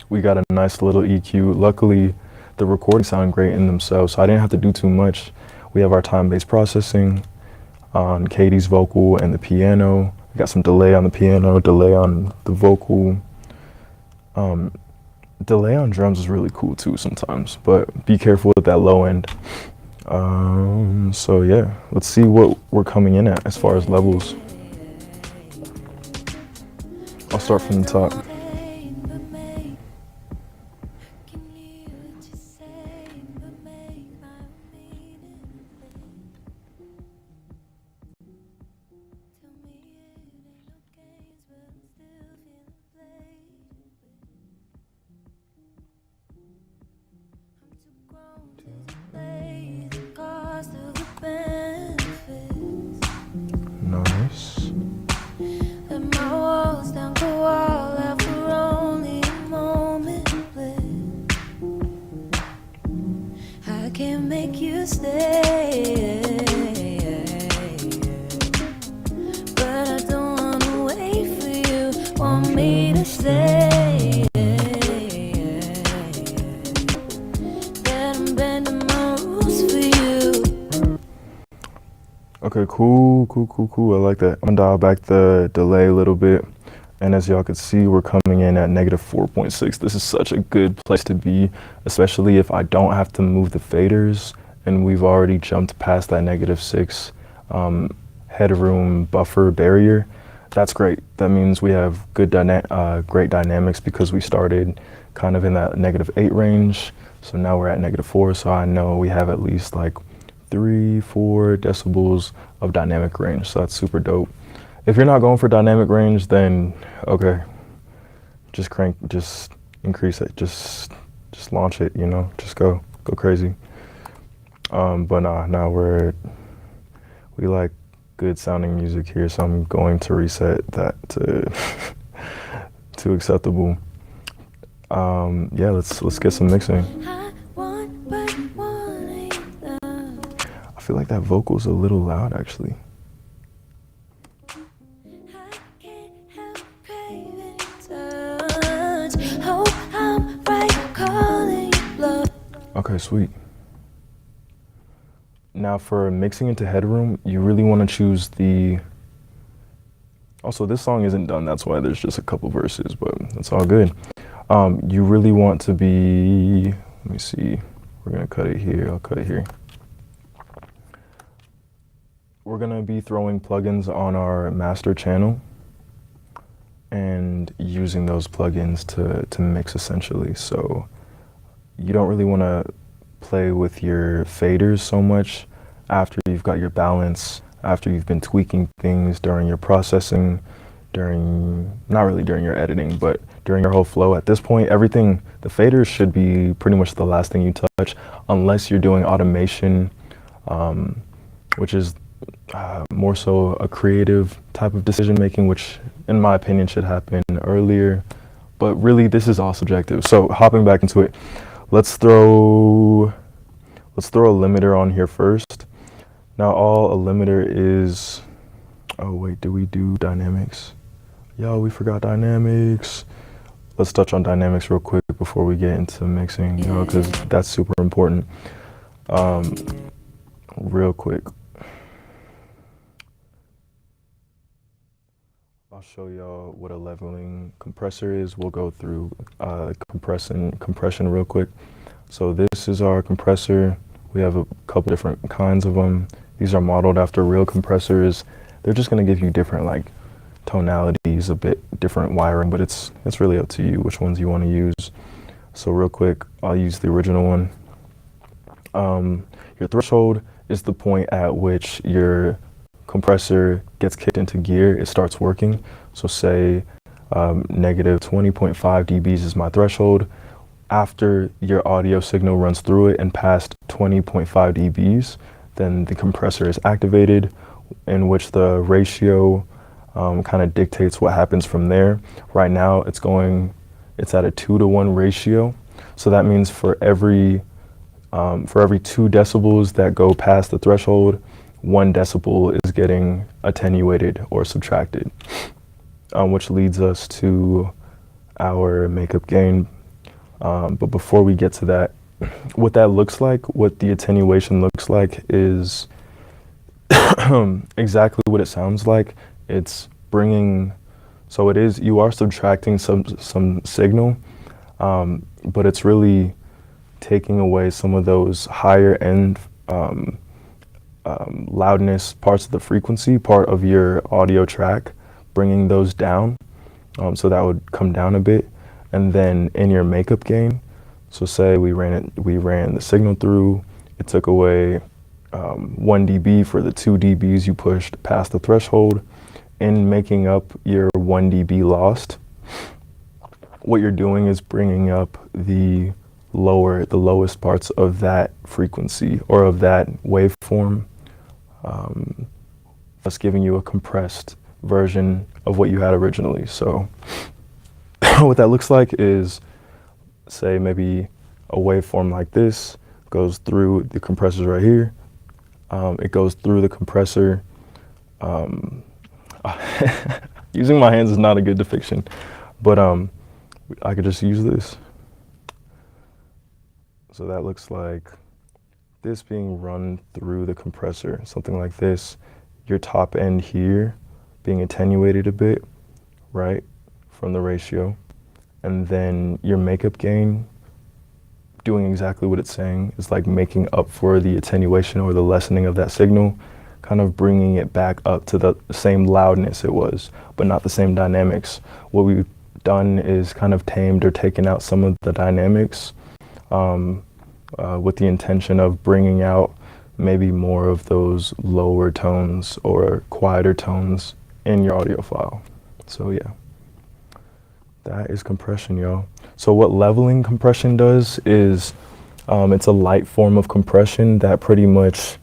We got a nice little EQ. Luckily, the recordings sound great in themselves, so I didn't have to do too much. We have our time-based processing on Katie's vocal and the piano. We got some delay on the piano, delay on the vocal. Delay on drums is really cool too sometimes, but be careful with that low end. So yeah, let's see what we're coming in at as far as levels. I'll start from the top. Can hear what you're saying, but make my meaning clear. Tell me it ain't no games, but I'm still feeling played with. I'm too grown to play the cost of the benefits. Nice. Let my walls down, go all out for only a moment bliss. I can't make you stay, but I don't wanna wait for you. Want me to say that I'm bending my rules for you. Okay, cool. I like that. I'm gonna dial back the delay a little bit. And as y'all can see, we're coming in at -4.6. This is such a good place to be, especially if I don't have to move the faders and we've already jumped past that -6 headroom buffer barrier. That's great. That means we have great dynamics because we started kind of in that -8 range. So now we're at -4, so I know we have at least like 3-4 decibels of dynamic range. So that's super dope. If you're not going for dynamic range, then okay, just increase it, just launch it, you know, just go crazy. But nah, we like good sounding music here, so I'm going to reset that to to acceptable. Yeah, let's get some mixing. I want, but want ain't enough. I I feel like that vocal's a little loud actually. I can't help craving your touch. Hope I'm right calling you bluff. Okay, sweet. Now for mixing into headroom, you really want to choose the... Also, this song isn't done, that's why there's just a couple verses, but it's all good. You really want to be... Let me see. We're going to cut it here. I'll cut it here. We're going to be throwing plugins on our master channel and using those plugins to mix essentially. So you don't really want to play with your faders so much after you've got your balance, after you've been tweaking things during your processing, not really during your editing, but during your whole flow. At this point, everything, the faders should be pretty much the last thing you touch, unless you're doing automation, which is more so a creative type of decision making, which in my opinion should happen earlier. But really, this is all subjective. So hopping back into it, let's throw a limiter on here first. Now all a limiter is, oh wait, do we do dynamics? Yo, we forgot dynamics. Let's touch on dynamics real quick before we get into mixing, you know, because that's super important. Real quick. I'll show y'all what a leveling compressor is. We'll go through compression real quick. So this is our compressor. We have a couple different kinds of them. These are modeled after real compressors. They're just going to give you different like tonalities, a bit different wiring, but it's really up to you which ones you want to use. So real quick, I'll use the original one. Your threshold is the point at which your compressor gets kicked into gear, it starts working. So say negative 20.5 dBs is my threshold. After your audio signal runs through it and past 20.5 dBs, then the compressor is activated, in which the ratio kind of dictates what happens from there. Right now it's at a 2-to-1 ratio. So that means for every 2 decibels that go past the threshold, 1 decibel is getting attenuated or subtracted, which leads us to our makeup gain. But before we get to that, what that looks like, what the attenuation looks like is exactly what it sounds like. It's bringing, so it is, you are subtracting some signal, but it's really taking away some of those higher end loudness parts of the frequency part of your audio track, bringing those down. So that would come down a bit. And then in your makeup gain, so say we ran the signal through, it took away 1 dB for the 2 dBs you pushed past the threshold. In making up your 1 dB lost, what you're doing is bringing up the lowest parts of that frequency or of that waveform, thus giving you a compressed version of what you had originally. So what that looks like is, say maybe a waveform like this goes through the compressors right here. It goes through the compressor. Using my hands is not a good depiction, but I could just use this. So that looks like this being run through the compressor, something like this. Your top end here being attenuated a bit, right, from the ratio. And then your makeup gain doing exactly what it's saying. It's like making up for the attenuation or the lessening of that signal, kind of bringing it back up to the same loudness it was, but not the same dynamics. What we've done is kind of tamed or taken out some of the dynamics with the intention of bringing out maybe more of those lower tones or quieter tones in your audio file. So yeah, that is compression, y'all. So what leveling compression does is it's a light form of compression that pretty much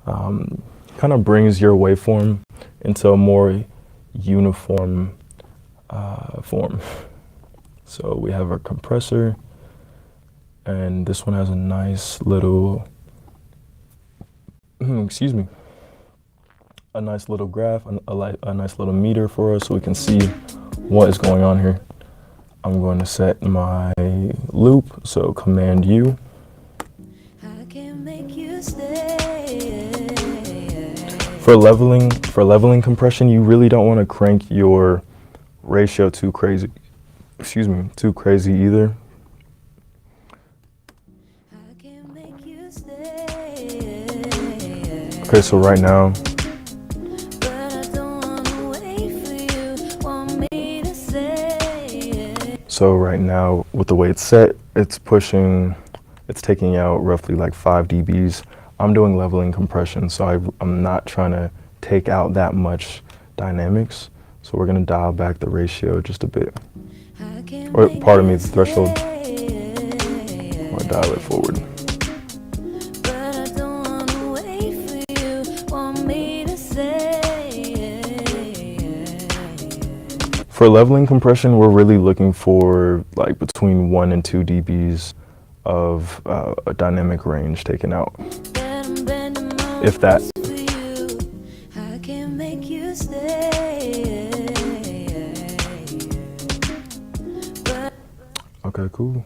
kind of brings your waveform into a more uniform form. So we have our compressor, and this one has a nice little excuse me, a nice little graph, a nice little meter for us so we can see what is going on here. I'm going to set my loop, so Command U. For leveling compression, you really don't want to crank your ratio too crazy. Too crazy either. Okay, so right now, with the way it's set, it's taking out roughly like 5 dBs. I'm doing leveling compression, so I'm not trying to take out that much dynamics. So we're gonna dial back the ratio just a bit. Or pardon me, the threshold. Or dial it forward. For leveling compression, we're really looking for like between 1 and 2 dBs of a dynamic range taken out, if that. Okay, cool.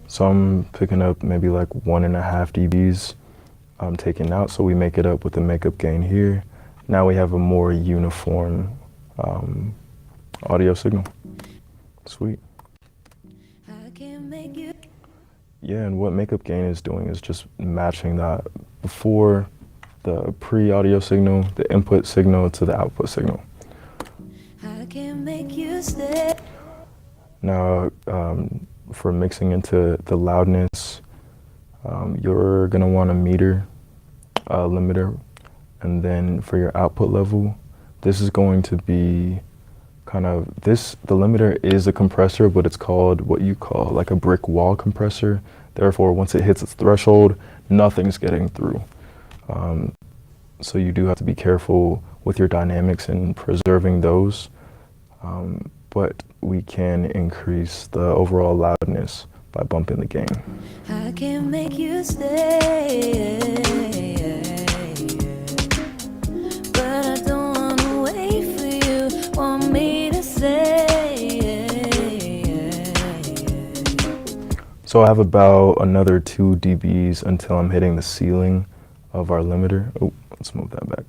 So I'm picking up maybe like 1.5 dBs taken out, so we make it up with the makeup gain here. Now we have a more uniform audio signal. Sweet. Yeah, and what makeup gain is doing is just matching that before the pre-audio signal, the input signal to the output signal. Now, for mixing into the loudness, you're gonna want a meter limiter, and then for your output level, this is going to be the limiter is a compressor, but it's called what you call like a brick wall compressor. Therefore, once it hits its threshold, nothing's getting through. So you do have to be careful with your dynamics and preserving those, but we can increase the overall loudness by bumping the gain. I can make you stay, but I don't wanna wait for you, want me to say. So I have about another 2 dBs until I'm hitting the ceiling of our limiter. Oh, let's move that back.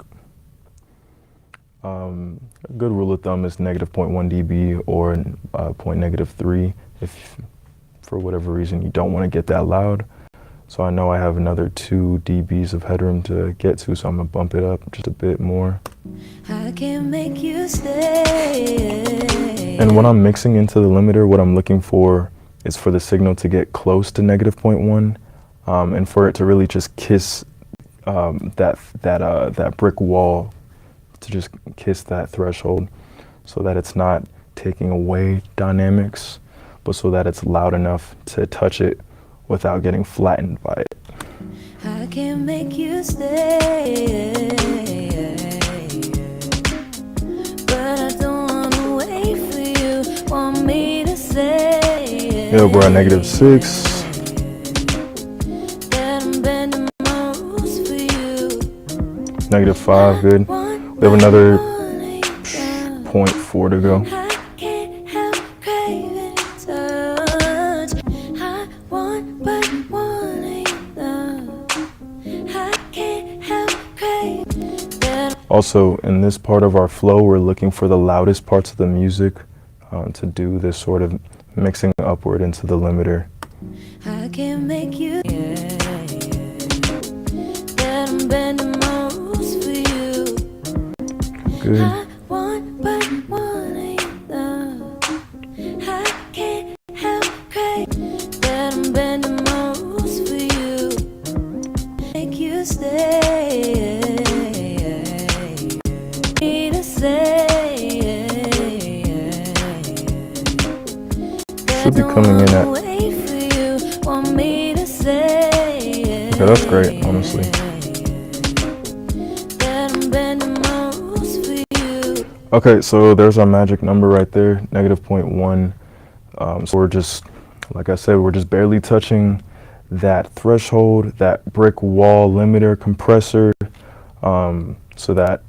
A good rule of thumb is -0.1 dB or -3 if for whatever reason you don't want to get that loud. So I know I have another 2 dBs of headroom to get to, so I'm gonna bump it up just a bit more. I can make you stay. And when I'm mixing into the limiter, what I'm looking for is for the signal to get close to -0.1, and for it to really just kiss that brick wall, to just kiss that threshold, so that it's not taking away dynamics, but so that it's loud enough to touch it without getting flattened by it. I can make you stay, but I don't wanna wait for you, want me to say. Yeah, we're at -6. -5, good. We have another 0.4 to go. Also, in this part of our flow, we're looking for the loudest parts of the music to do this sort of mixing upward into the limiter. I can make you good. Should be coming in at. Okay, that's great, honestly. Okay, so there's our magic number right there, -0.1. So we're just Like I said, we're just barely touching that threshold, that brick wall limiter compressor, so that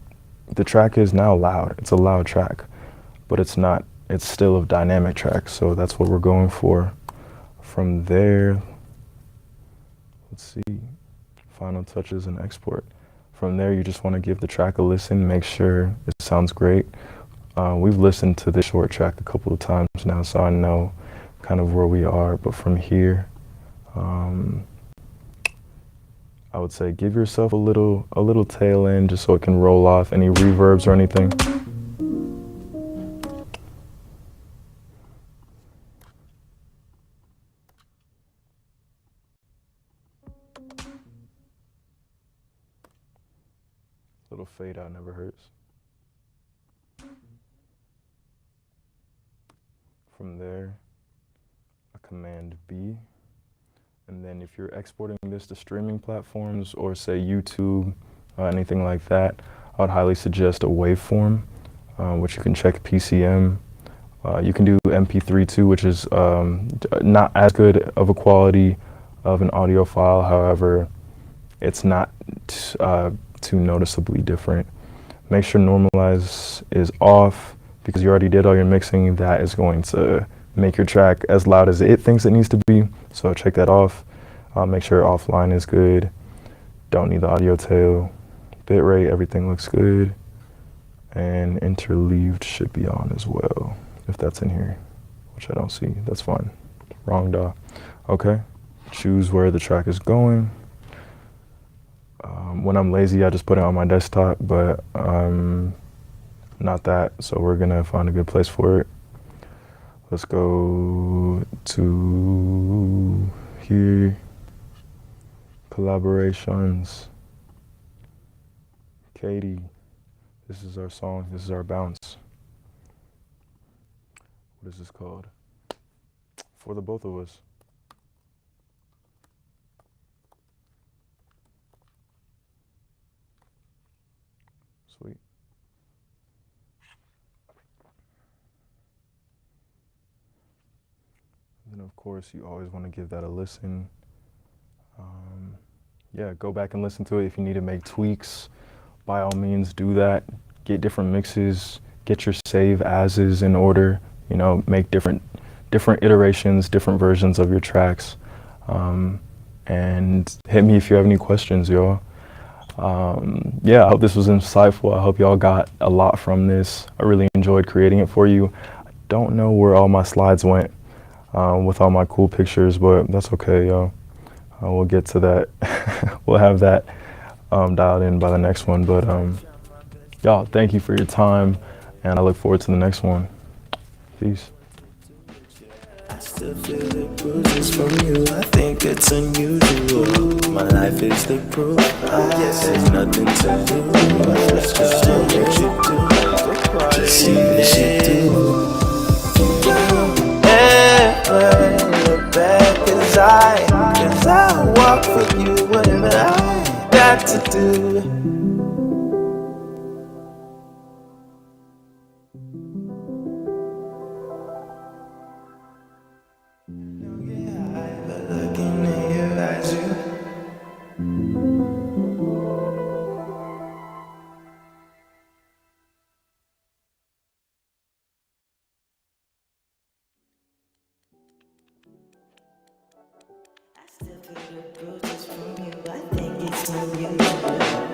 the track is now loud. It's a loud track, but it's not, it's still a dynamic track. So that's what we're going for. From there, let's see, final touches and export. From there, you just want to give the track a listen, make sure it sounds great. We've listened to this short track a couple of times now, so I know kind of where we are. But from here, I would say give yourself a little tail end just so it can roll off any reverbs or anything. Little fade out never hurts. From there, a Command B. And then if you're exporting this to streaming platforms or say YouTube, anything like that, I would highly suggest a waveform, which you can check PCM. You can do MP3 too, which is not as good of a quality of an audio file. However, it's not too noticeably different. Make sure normalize is off because you already did all your mixing. That is going to make your track as loud as it thinks it needs to be. So check that off. Make sure offline is good. Don't need the audio tail. Bitrate, everything looks good. And interleaved should be on as well, if that's in here, which I don't see. That's fine. Wrong DAW. Okay. Choose where the track is going. When I'm lazy, I just put it on my desktop, but not that. So we're gonna find a good place for it. Let's go to here. Collaborations. Katie, this is our song. This is our bounce. What is this called? For the both of us. Sweet. And then of course you always want to give that a listen. Yeah, go back and listen to it. If you need to make tweaks, by all means do that. Get different mixes, get your save as-is in order, you know, make different iterations, different versions of your tracks. And hit me if you have any questions, y'all. Yeah, I hope this was insightful. I hope y'all got a lot from this. I really enjoyed creating it for you. I don't know where all my slides went with all my cool pictures, but that's okay, y'all. We'll get to that. We'll have that dialed in by the next one. But y'all, thank you for your time, and I look forward to the next one. Peace. I still feel the bruises from you. I think it's unusual. My life is the proof. I guess there's nothing to do. Just do what you do. Just see the shit through. Look back, cause I walk for you, whatever I got to do. Looking in your eyes, I still feel the bruises from you. I think it's unusual.